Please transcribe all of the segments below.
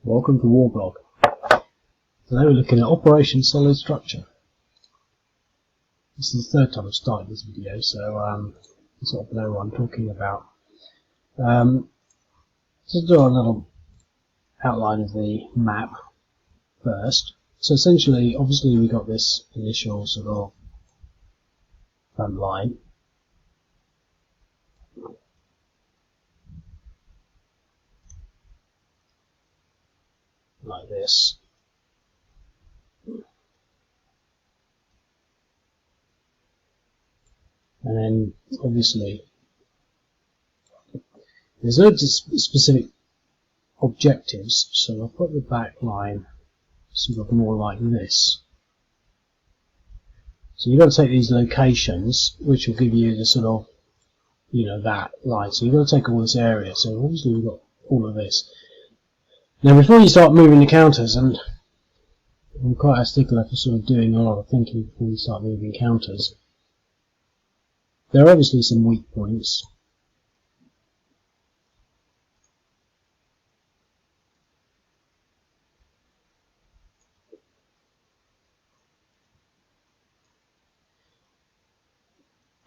Welcome to Warblog. Today we're looking at Operation Solid Structure. This is the third time I've started this video, so you sort of know what I'm talking about. Just do a little outline of the map first. So essentially, obviously we got this initial sort of front line. Like this. And then obviously there's no specific objectives, so I'll put the back line sort of more like this. So you've got to take these locations, which will give you the sort of, that line. So you've got to take all this area. So obviously we've got all of this. Now before you start moving the counters, and I'm quite a stickler for sort of doing a lot of thinking before you start moving counters, there are obviously some weak points.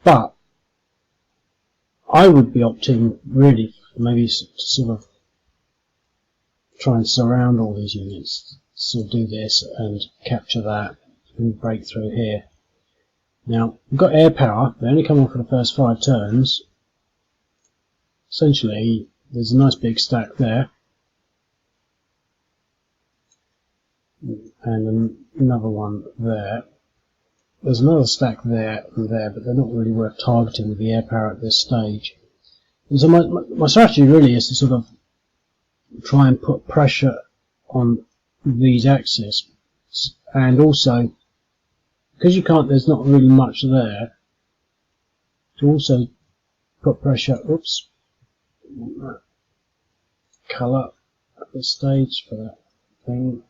But I would be opting really maybe to sort of try and surround all these units, sort of do this and capture that and break through here. Now we've got air power, they're only coming for the first 5 turns. Essentially there's a nice big stack there and another one there. There's another stack there and there, but they're not really worth targeting with the air power at this stage. And so my strategy really is to sort of try and put pressure on these axes, and also because there's not really much there, to also put pressure, colour at this stage for that thing,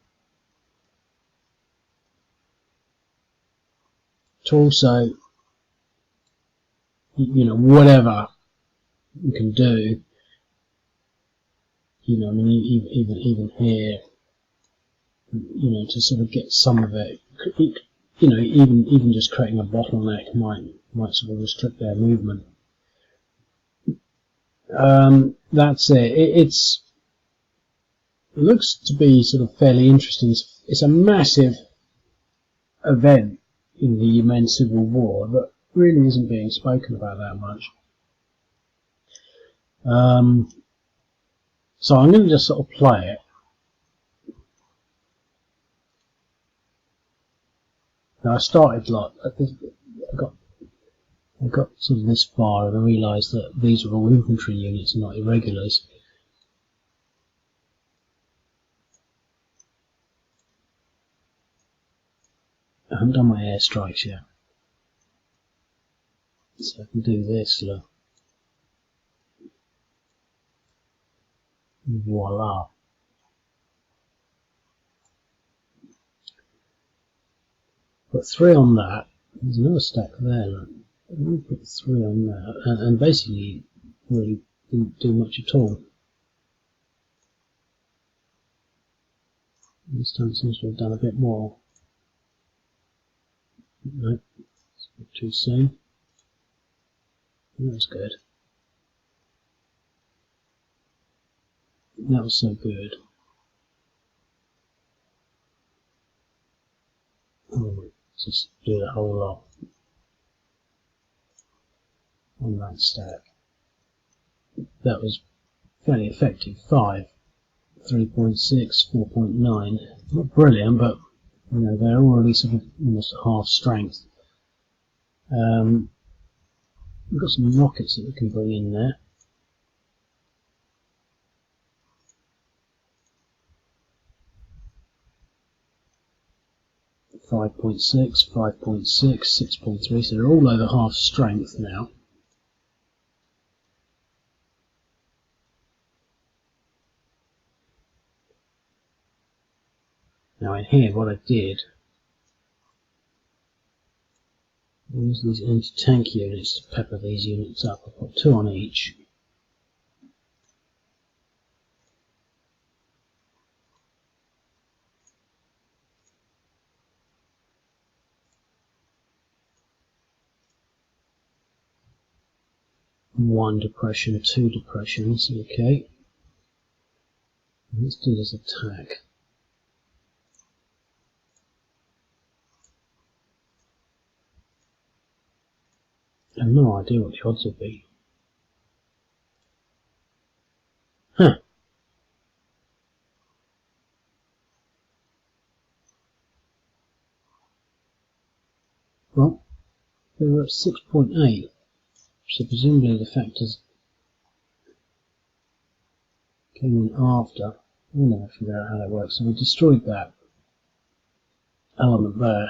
to also, whatever you can do, I mean, even here, to sort of get some of it, even just creating a bottleneck might sort of restrict their movement. That's it. It looks to be sort of fairly interesting. It's a massive event in the Yemen civil war that really isn't being spoken about that much. So I'm going to just sort of play it. Now I started like I got sort of this far and I realised that these are all infantry units and not irregulars. I haven't done my airstrikes yet, so I can do this. Look, voila! Put 3 on that. There's another stack there. Look. I'm going to put 3 on there, and basically really didn't do much at all. This time it seems to have done a bit more. No, it's a bit too soon. That was good. That was so good. Oh, just do the whole lot on that stack. That was fairly effective. 5, 3.6, 4.9. Not brilliant, but they're already sort of almost at half strength. We've got some rockets that we can bring in there. .6, 5.6, 6.3, so they're all over half strength now. Now in here what I did, I used these anti-tank units to pepper these units up. I put 2 on each. 1 depression, 2 depressions. Okay, let's do this attack. I have no idea what the odds will be. Huh. Well, they were at 6.8, so presumably the factors came in after. We'll never figure out how that works. So we destroyed that element there.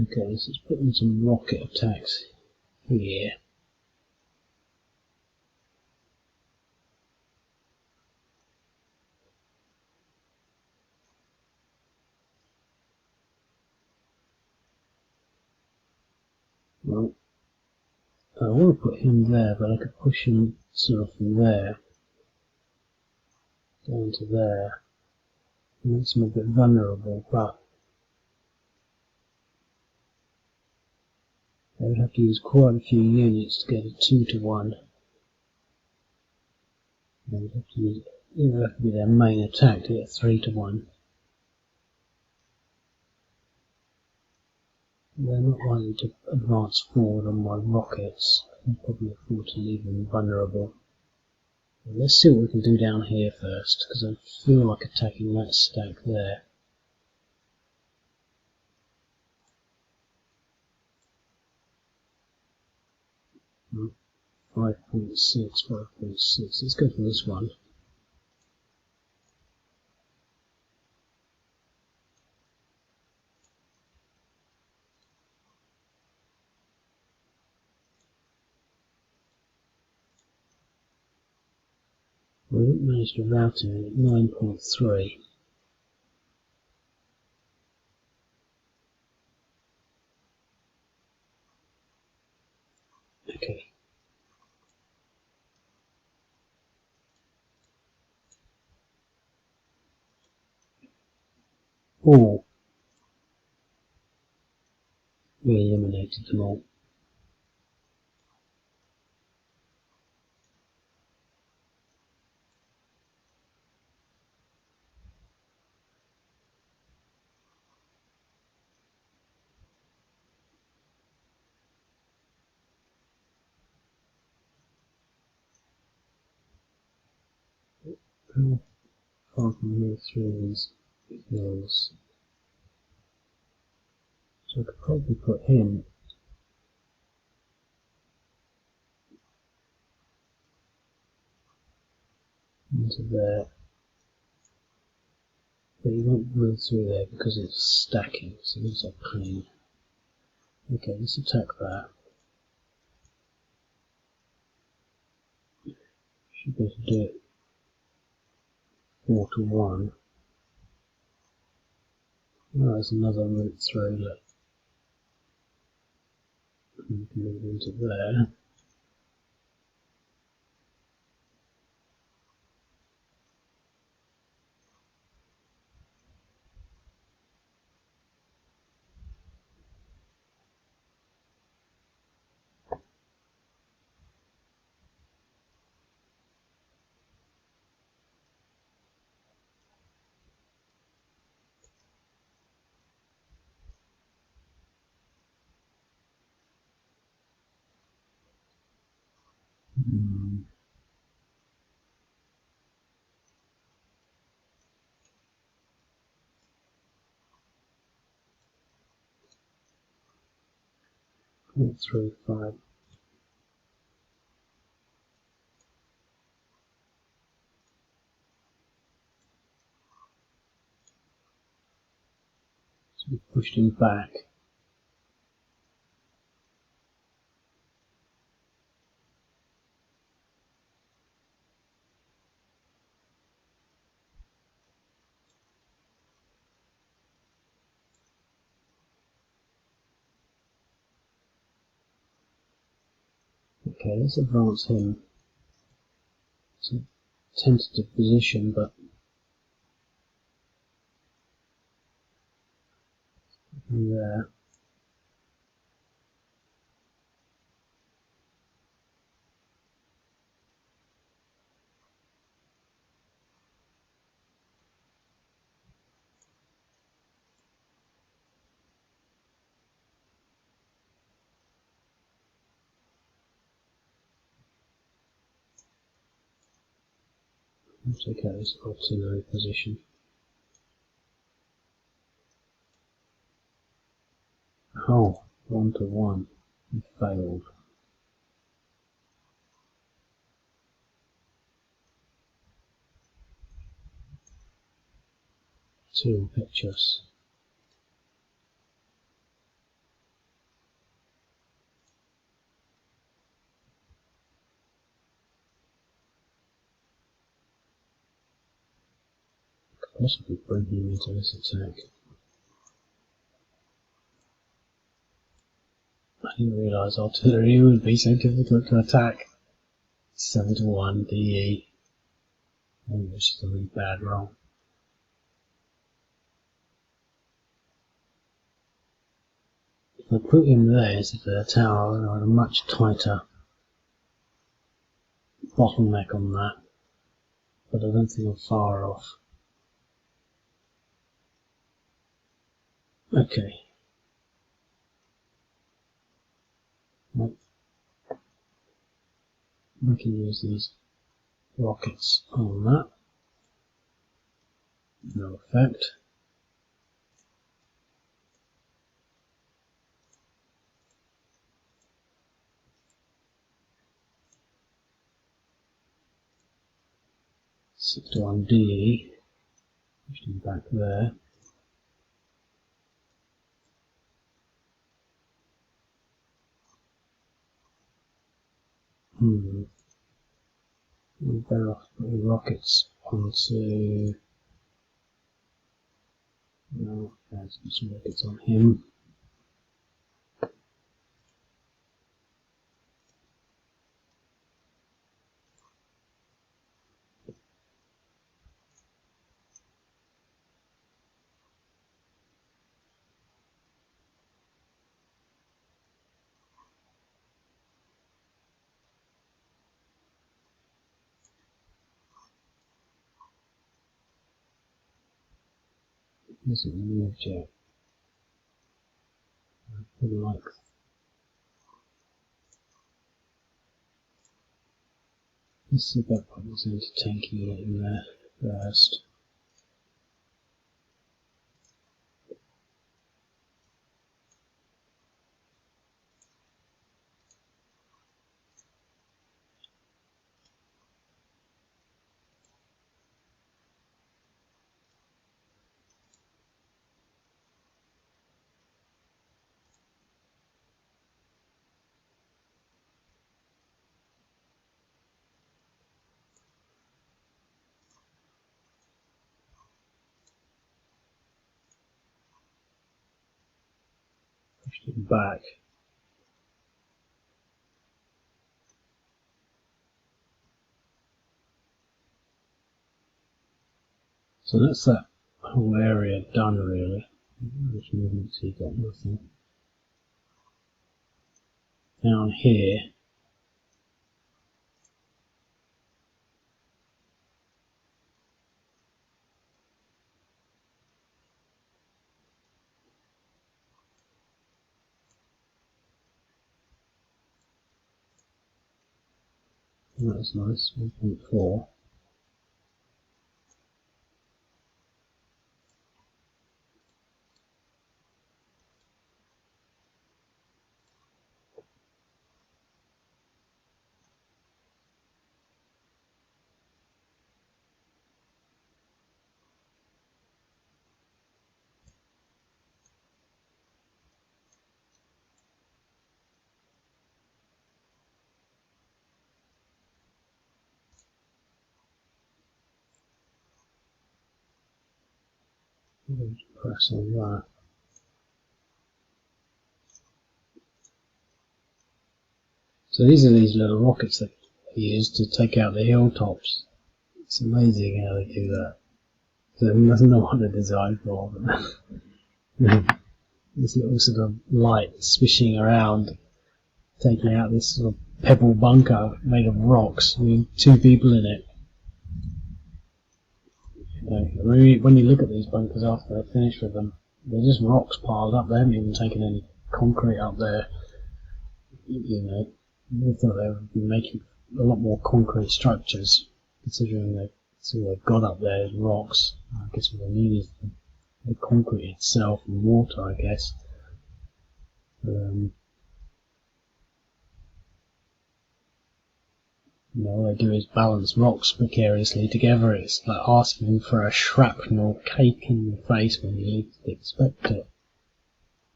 Okay, so let's put in some rocket attacks here. Well, I want to put him there, but I could push him sort of from there down to there. It makes him a bit vulnerable, but they would have to use quite a few units to get a 2 to 1. They would have to use, it would have to be their main attack to get 3 to 1. They're not likely to advance forward on my rockets. I can probably afford to leave them vulnerable. But let's see what we can do down here first, because I feel like attacking that stack there. Hmm. 5.6, 5.6. Let's go for this one. We haven't managed to route him at 9.3. Okay. Oh, we eliminated them all. How far can we move through these hills? So I could probably put him into there. But he won't move through there because it's stacking, so it's a pain. Okay, let's attack that. Should be able to do it 4 to 1. Oh, there's another route through, look. We can move into there. Hmm. Point 3, 5. So we pushed him back. Okay, let's advance him. It's a tentative position, but there. Let's take out this auxiliary position. Oh, 1-to-1. He failed. Too impetuous. Could possibly bring him into this attack. I didn't realise artillery would be so difficult to attack. 7-to-1 DE. Oh, this is a really bad roll. If I put him there instead of the tower, I had a much tighter bottleneck on that. But I don't think I'm far off. Okay. Well, we can use these rockets on that. No effect. Six to 1 DE. Push him back there. We're better off putting rockets onto. No, there's some rockets on him. This is moved yet. I really like. Let's see about putting this anti-tank unit in there first. Pushed it back. So that's that whole area done really. Which movements he got nothing. Down here. That was nice, 1.4. Press on that. So So these are these little rockets that he used to take out the hilltops. It's amazing how they do that. So that's not what they're designed for. This little sort of light swishing around, taking out this sort of pebble bunker made of rocks with two people in it. When you look at these bunkers after they're finished with them, they're just rocks piled up. They haven't even taken any concrete up there. I thought they would be making a lot more concrete structures, considering all they've got up there is rocks. I guess what they need is the concrete itself and water, I guess. All they do is balance rocks precariously together. It's like asking for a shrapnel cake in your face when you least expect it.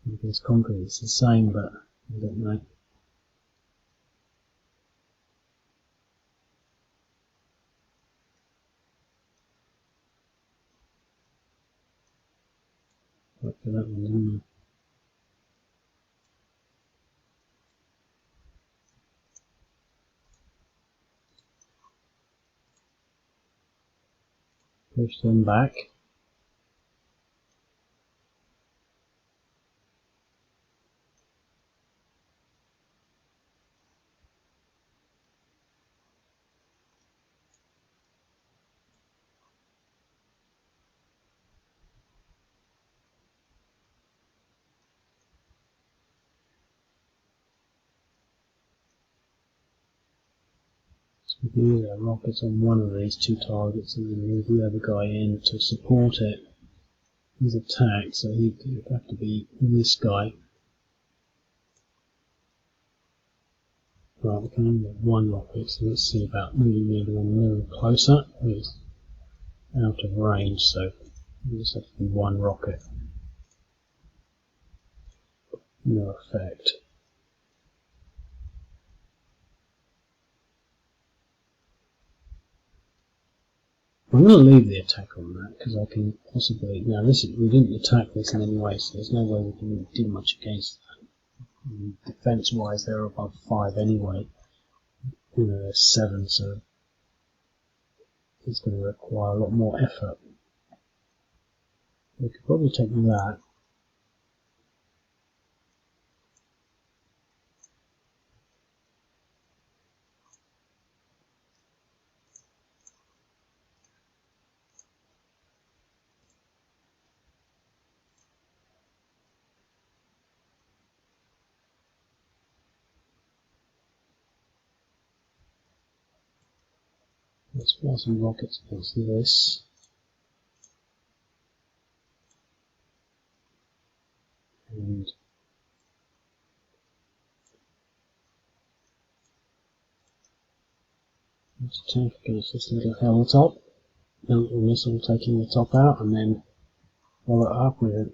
I guess concrete is the same, but I don't know. Look for that one, didn't I? Push them back. So we use our rockets on one of these two targets and then move the other guy in to support it. He's attacked, so he'd have to be this guy. Right, we can only have one rocket, so let's see about moving one a little closer. He's out of range, so we just have to be one rocket. No effect. I'm going to leave the attack on that because I can possibly. Now, we didn't attack this in any way, so there's no way we can really do much against that. Defense-wise, they're above 5 anyway. They're 7, so it's going to require a lot more effort. We could probably take that. Let's fire some rockets against this. And let's attack against this little hilltop. Little missile taking the top out, and then follow it up with an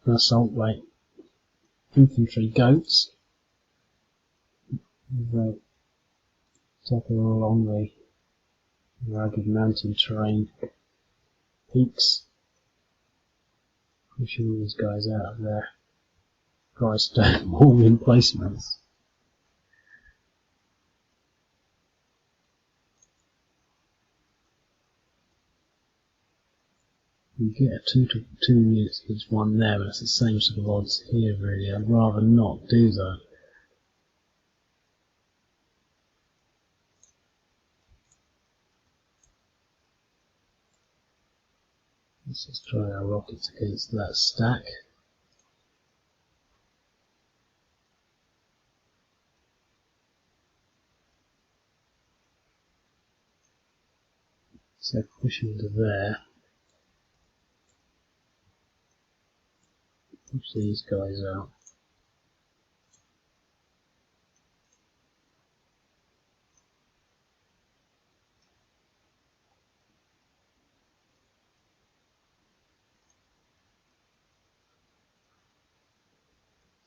assault like infantry goats. They tackle along the rugged mountain terrain peaks, pushing these guys out of their dry stone wall emplacements. You get a 2 to 2 units against one there, but it's the same sort of odds here really. I'd rather not do that. Let's just try our rockets against that stack. So push into there. Push these guys out.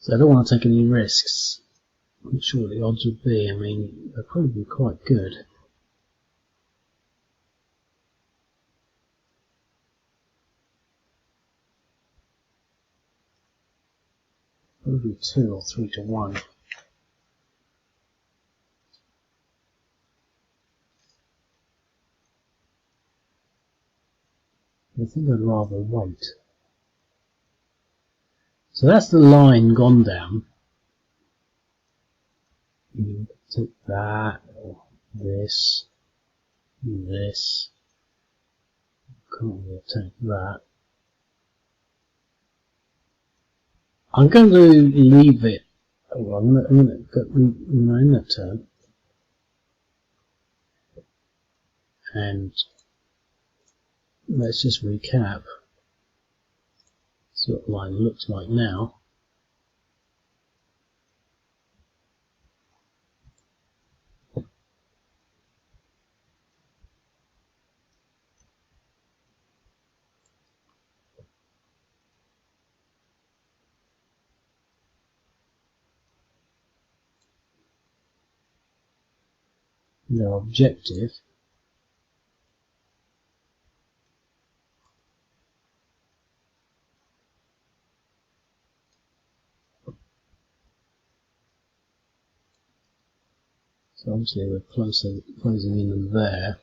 So I don't want to take any risks. I'm not sure what the odds would be. I mean, they'd probably be quite good. Probably 2 or 3 to 1. I think I'd rather wait. So that's the line gone down. You can take that, or this, this. Can't really take that. I'm going to leave it. Well, I'm going to in that turn, and let's just recap. See what the line looks like now. Their objective so obviously we're closing in on there,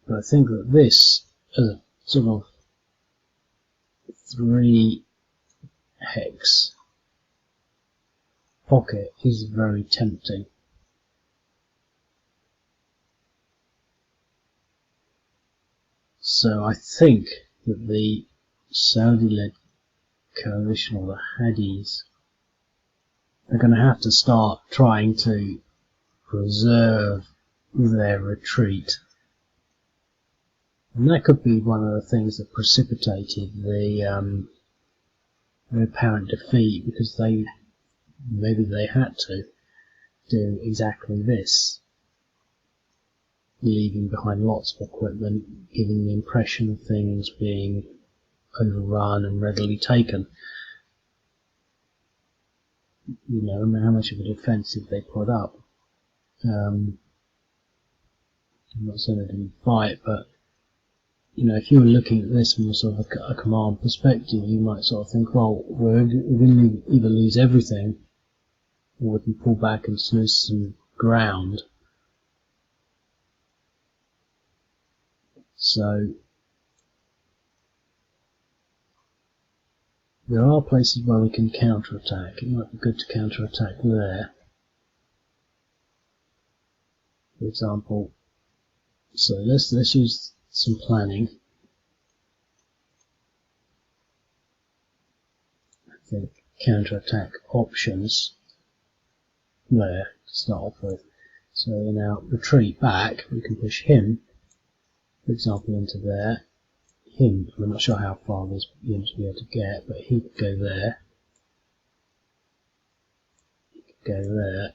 but I think that this as a sort of 3 hex pocket is very tempting. So I think that the Saudi-led coalition, or the Hadis, are going to have to start trying to preserve their retreat. And that could be one of the things that precipitated the apparent defeat, because maybe they had to do exactly this, leaving behind lots of equipment, giving the impression of things being overrun and readily taken. You know, how much of a defensive they put up. I'm not saying they didn't fight, but you know, if you were looking at this from a sort of a command perspective, you might sort of think, well, we're going to either lose everything, or we can pull back and lose some ground. So there are places where we can counterattack. It might be good to counterattack there. For example, so let's use some planning. I think counterattack options there to start off with. So in our retreat back, we can push him, for example, into there. Him, I'm not sure how far this unit will be able to get, but he could go there. He could go there.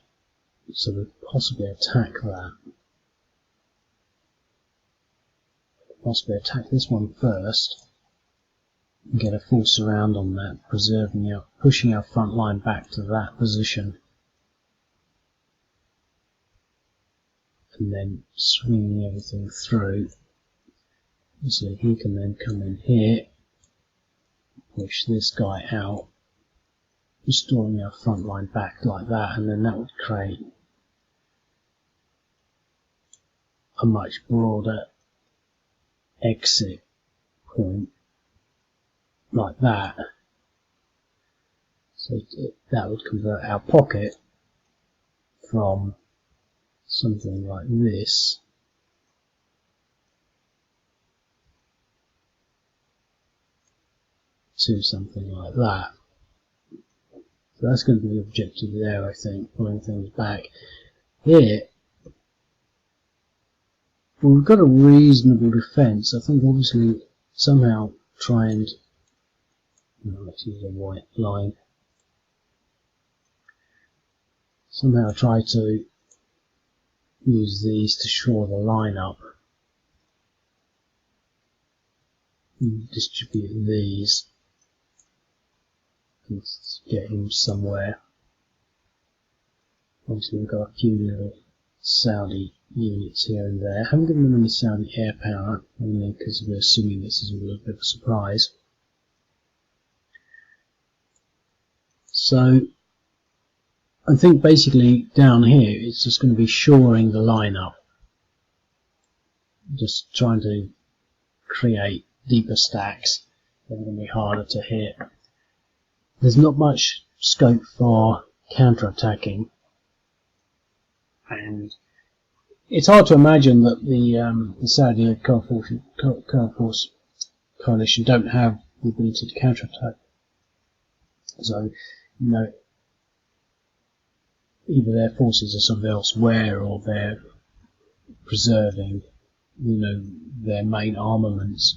So we could possibly attack that. Possibly attack this one first and get a full surround on that, pushing our front line back to that position, and then swinging everything through. So he can then come in here, push this guy out, restoring our front line back like that, and then that would create a much broader exit point like that. So that would convert our pocket from something like this to something like that. So that's going to be the objective there, I think, pulling things back. Here, well, we've got a reasonable defence. I think obviously somehow try and, let's use a white line, somehow try to use these to shore the line up, and distribute these and get him somewhere. Obviously we've got a few little Saudi units here and there. I haven't given them any Saudi air power, only because we're assuming this is a little bit of a surprise. So I think basically down here it's just going to be shoring the line up. just trying to create deeper stacks that are going to be harder to hit. There's not much scope for counter-attacking, and it's hard to imagine that the Saudi current force coalition don't have the ability to counterattack. So, either their forces are sort of elsewhere, or they're preserving, their main armaments.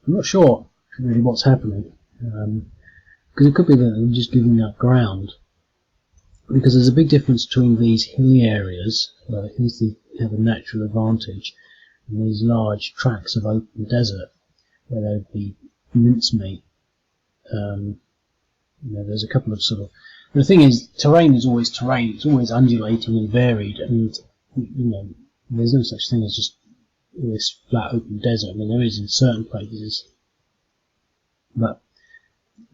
I'm not sure really what's happening, because it could be that they're just giving up ground. Because there's a big difference between these hilly areas, where the Houthis have a natural advantage, and these large tracts of open desert, where there'd be mincemeat. There's a couple of sort of... But the thing is, terrain is always terrain. It's always undulating and varied, and there's no such thing as just this flat open desert. I mean, there is in certain places, but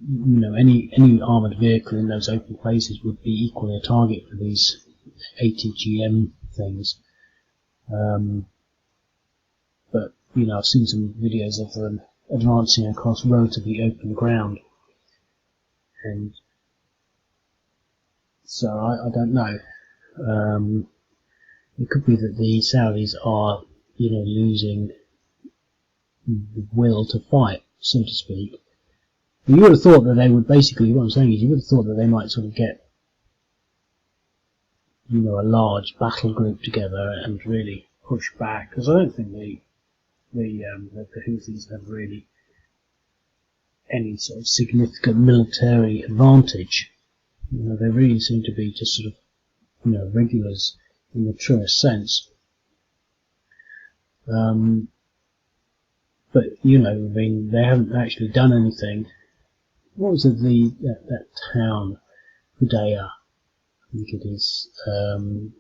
any armoured vehicle in those open places would be equally a target for these ATGM things. But I've seen some videos of them advancing across relatively open ground, and so I don't know. It could be that the Saudis are, losing the will to fight, so to speak. You would have thought that they would basically, what I'm saying is, you would have thought that they might sort of get, a large battle group together and really push back, because I don't think the Houthis have really any sort of significant military advantage. They really seem to be just sort of, regulars in the truest sense. But they haven't actually done anything. What was it? That town, Hudaya, I think it is. I'm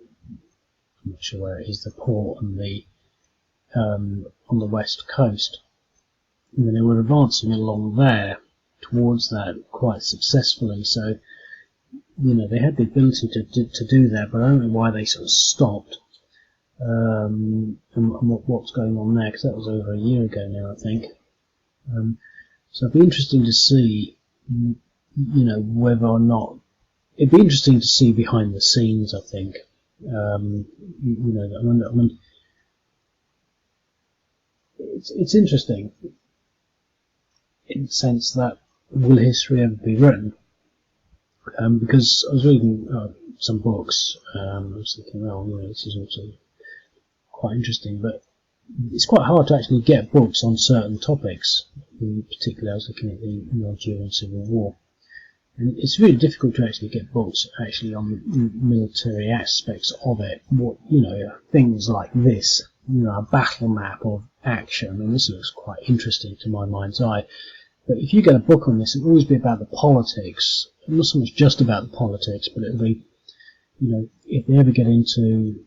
not sure where it is. The port on the west coast. And then they were advancing along there towards that quite successfully. So they had the ability to do that, but I don't know why they sort of stopped. And what's going on there, because that was over a year ago now, I think. So it'd be interesting to see, whether or not... It'd be interesting to see behind the scenes, I think. It's interesting in the sense that will history ever be written? Because I was reading some books, I was thinking, this is also quite interesting, but it's quite hard to actually get books on certain topics. Particularly, I was looking at the Algerian Civil War, and it's really difficult to actually get books actually on the military aspects of it. Things like this, a battle map of action. I mean, this looks quite interesting to my mind's eye. But if you get a book on this, it'll always be about the politics. Not so much just about the politics, but it'll be, if they ever get into,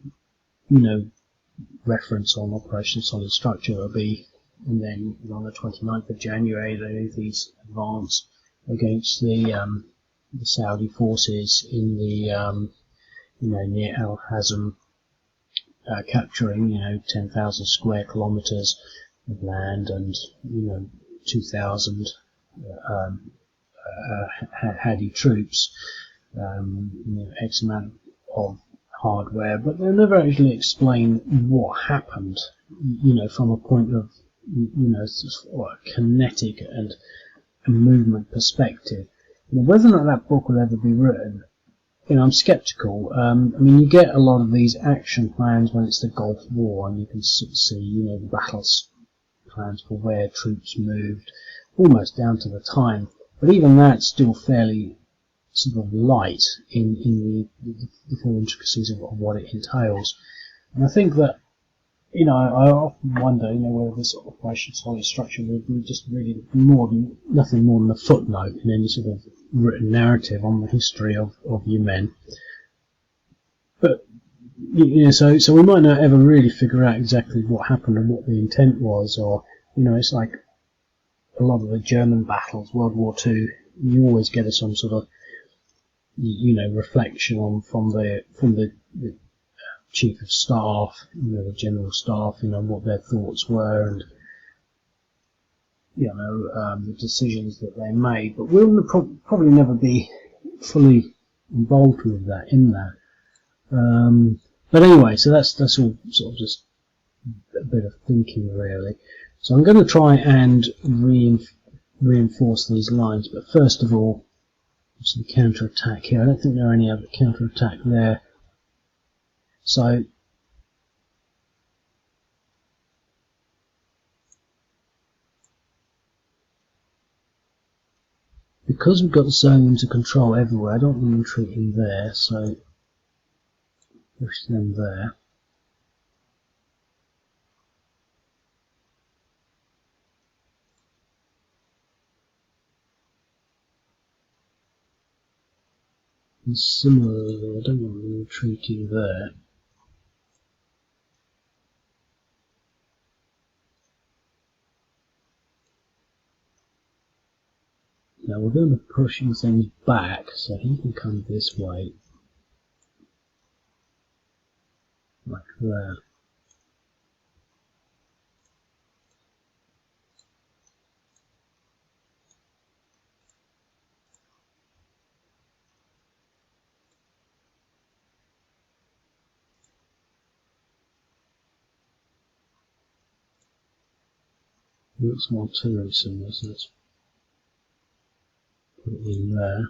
reference on Operation Solid Structure, it'll be, and then on the 29th of January, these advance against the Saudi forces in the, near Al Hazm, capturing, 10,000 square kilometres of land and, 2,000 Hadi troops, X amount of hardware, but they'll never actually explain what happened, from a point of, sort of kinetic and a movement perspective. Whether or not that book will ever be written, I'm sceptical. You get a lot of these action plans when it's the Gulf War, and you can see, the battles plans for where troops moved, almost down to the time. But even that's still fairly sort of light in the full intricacies of what it entails. And I think that, I often wonder, whether this Operation Solid Structure would be just really nothing more than a footnote in any sort of written narrative on the history of Yemen. But, so we might not ever really figure out exactly what happened and what the intent was, or, it's like a lot of the German battles, World War II, you always get some sort of, reflection on from the chief of staff, the general staff, what their thoughts were, and the decisions that they made. But we'll probably never be fully involved with that but anyway, so that's all sort of just a bit of thinking really. So I'm going to try and reinforce these lines, but first of all, some counter-attack here. I don't think there are any other counter-attack there. So because we've got the zone into control everywhere, I don't want them retreating there, so push them there. And similarly, I don't want them retreating there. Now we're going to be pushing things back, so he can come this way, like that. It looks more artillery similar, so let's put it in there.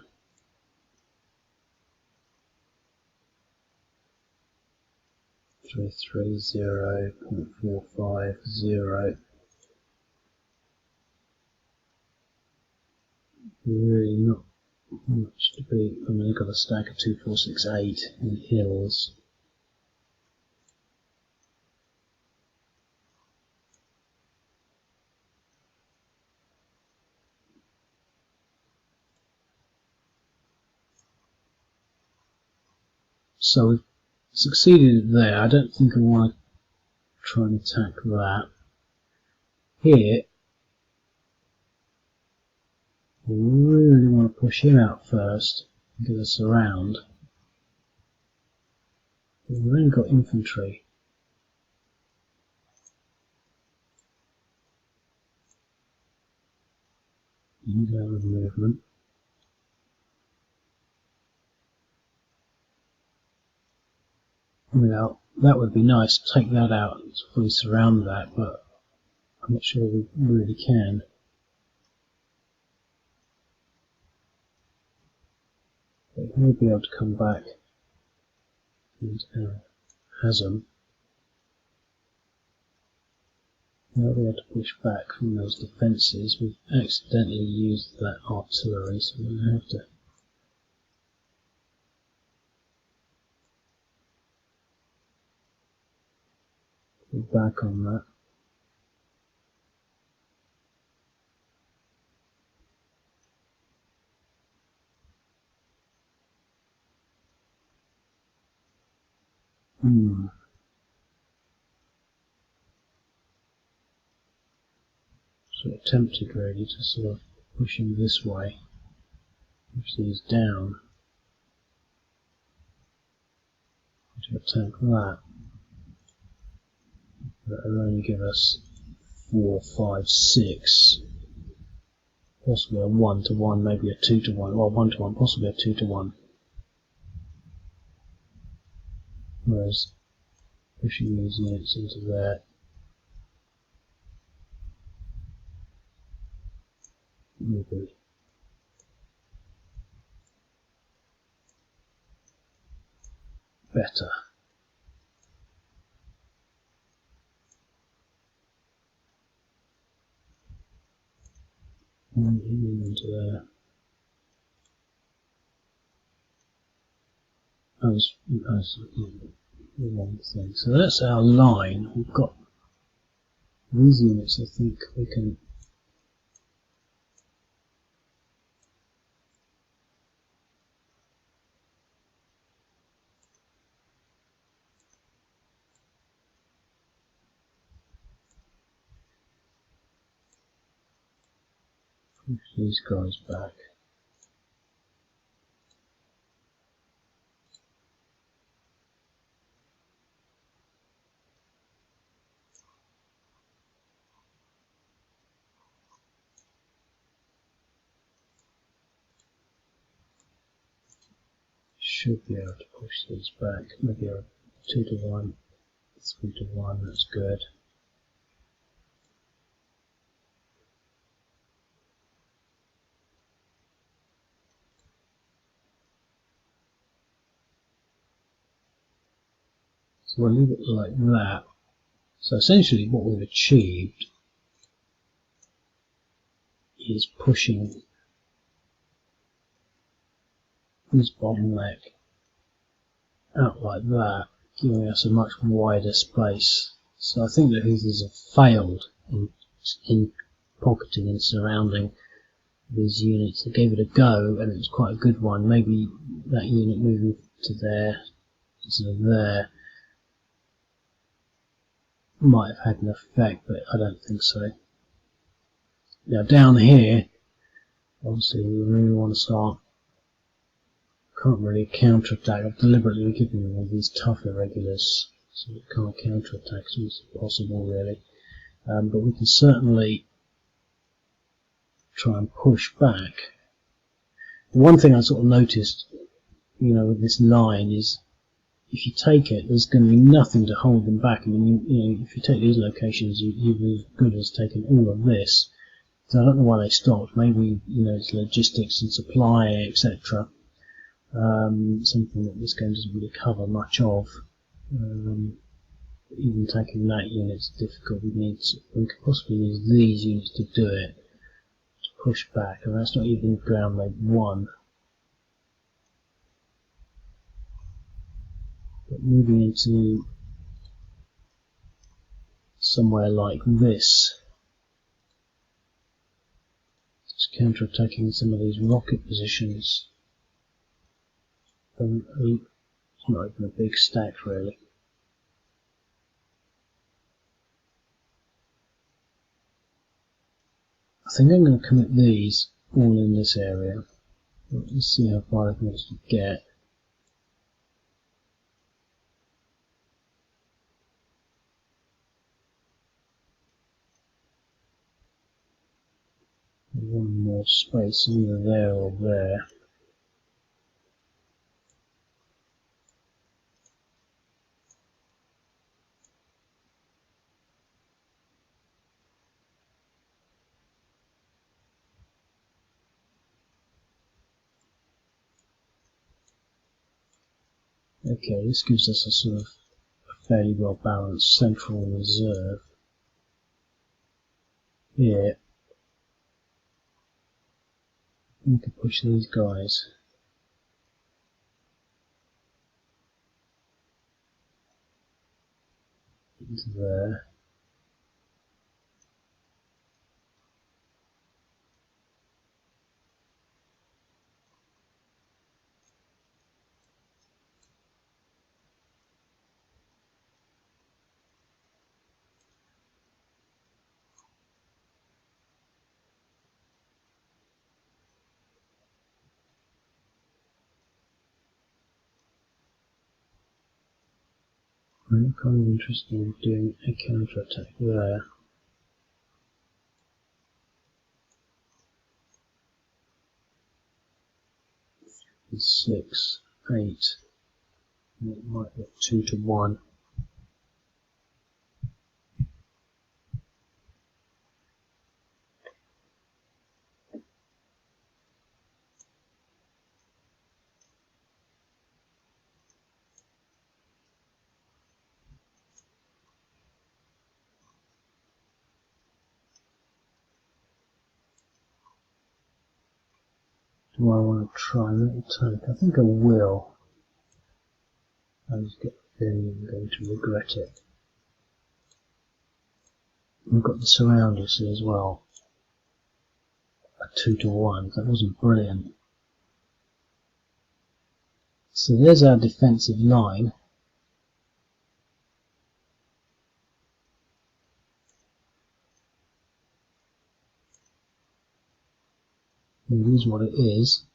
Three 0.450. Really not much to beat. I mean, they've got a stack of 2468 in hills. So we've succeeded there. I don't think I want to try and attack that. Here, we really want to push him out first and get us around. But we've only got infantry. Downward movement. Now, that would be nice to take that out and fully surround that, but I'm not sure we really can. But we'll be able to come back into Hazm. We'll be able to push back from those defences. We've accidentally used that artillery, so we're going to have to go back on that. So tempted really to sort of push him this way, push these down, to attack that. That will only give us 4, 5, 6, possibly a 1-to-1, maybe a 2-to-1, well 1-to-1, possibly a 2-to-1. Whereas pushing these units into there will be better. Into there. That was the wrong thing. So that's our line. We've got these units. I think we can push these guys back. should be able to push these back, maybe a 2 to 1, 3 to 1, that's good. So we'll leave it like that. So essentially what we've achieved is pushing this bottleneck out like that, giving us a much wider space. So I think the Houthis have failed in pocketing and surrounding these units. They gave it a go and it was quite a good one. Maybe that unit moving to there instead of there might have had an effect, but I don't think so. Now down here, obviously we really want to start. Can't really counter-attack. I've deliberately given them all these tough irregulars, so we can't counter-attack as much as possible really. But we can certainly try and push back. The one thing I sort of noticed, with this line is, if you take it, there's going to be nothing to hold them back. I mean, if you take these locations, you've as good as taken all of this. So I don't know why they stopped. Maybe it's logistics and supply, etc. Something that this game doesn't really cover much of. Even taking that unit's difficult. We could possibly use these units to do it, to push back, and that's not even ground they've won. But moving into somewhere like this, just counter-attacking some of these rocket positions. It's not even a big stack really. I think I'm going to commit these all in this area. Let's see how far I can actually get. One more space either there or there. Okay, this gives us a sort of a fairly well balanced central reserve here. We can push these guys into there. I'm kind of interested in doing a counter-attack there. With 6, 8, and it might be 2 to 1. Do I want to try and attack? I think I will. I just get the feeling I'm going to regret it. We've got the surround, you see, as well. A 2 to 1. That wasn't brilliant. So there's our defensive line. It is what it is.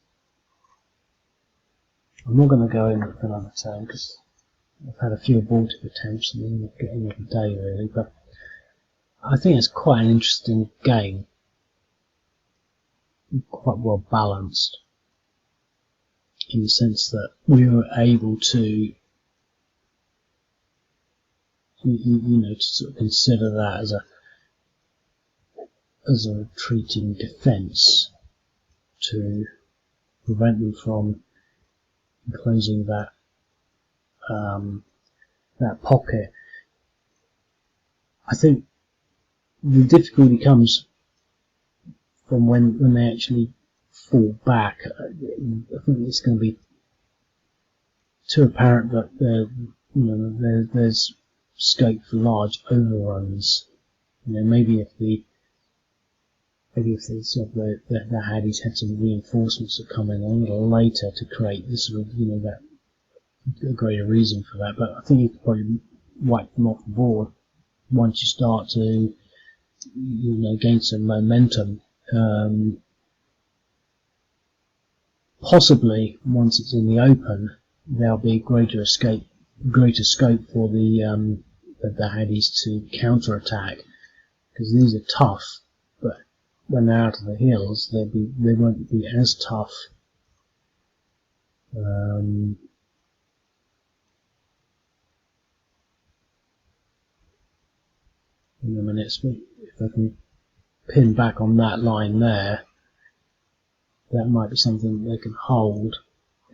I'm not going to go in for another turn because I've had a few abortive attempts and then we're getting every day really, but I think it's quite an interesting game. Quite well balanced. in the sense that we were able to, to sort of consider that as a retreating defence to prevent them from enclosing that pocket. I think the difficulty comes from when they actually fall back. I think it's going to be too apparent that there's scope for large overruns. Maybe if the sort of the Hadis had some reinforcements that come in a little later to create this sort of that a greater reason for that. But I think you could probably wipe them off the board once you start to gain some momentum. Possibly once it's in the open, there'll be greater scope for the Hadis to counter-attack, because these are tough, but when they're out of the hills, they won't be as tough. In a minute, if I can pin back on that line there, that might be something that they can hold.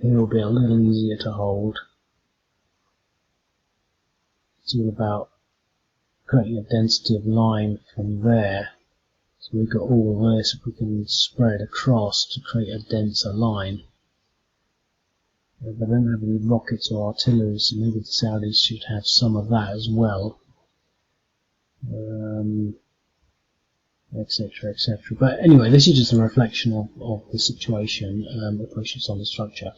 It will be a little easier to hold. It's all about creating a density of line from there. So we've got all of this, if we can spread across to create a denser line. But they don't have any rockets or artillery, so maybe the Saudis should have some of that as well. Etc, etc. But anyway, this is just a reflection of the situation, the questions on the structure.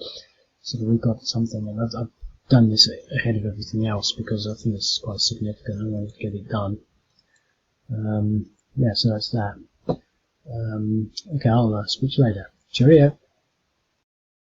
So we've got something, and I've done this ahead of everything else because I think it's quite significant. I wanted to get it done. Yeah, so that's that. Okay, I'll speak to you later. Cheerio.